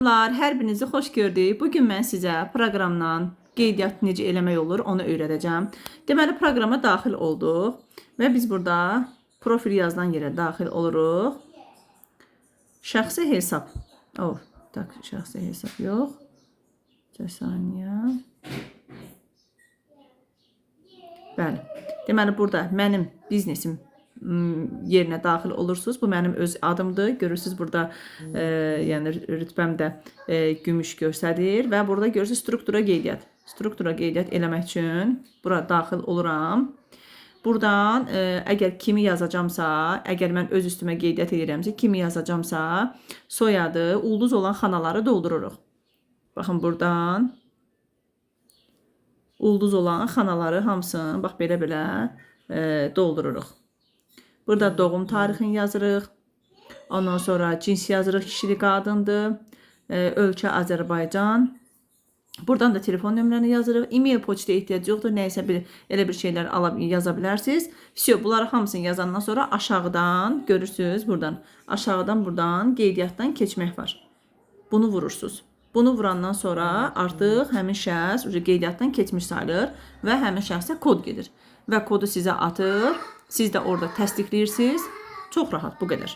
Hər birinizi xoş gördük. Bugün mən sizə proqramdan qeydiyyat necə eləmək olur, onu öyrədəcəm. Deməli, proqrama daxil olduq və biz burada profil yazılan yerə daxil oluruq. Şəxsi hesab. Tak, şəxsi hesab yox. Bir saniyə. Bəli. Deməli, burada mənim biznesim yerinə daxil olursunuz. Bu mənim öz adımdır. Görürsünüz burada yəni rütbəm də gümüş göstərir və burada görürsünüz struktura qeydiyyat. Struktura qeydiyyat eləmək üçün bura daxil oluram. Buradan əgər kimi yazacamsa, əgər mən öz üstümə qeydiyyat edirəmsə, kimi yazacamsa, soyadı, ulduz olan xanaları doldururuq. Baxın buradan ulduz olan xanaları hamısını bax belə-belə doldururuq. Burada doğum tarixini yazırıq. Ondan sonra cins yazırıq, kişilik qadındır. Ölkə Azərbaycan. Buradan da telefon nömrəni yazırıq. E-mail poçta ehtiyac yoxdur. Nəysə elə bir şeylər yaza bilərsiniz. Bunları hamısını yazandan sonra aşağıdan görürsünüz buradan. Aşağıdan buradan qeydiyyatdan keçmək var. Bunu vurursunuz. Bunu vurandan sonra artıq həmin şəxs qeydiyyatdan keçmiş sayılır və həmin şəxsə kod gedir. Və kodu sizə atır. Siz də orada təsdiqləyirsiniz. Çox rahat, bu qədər.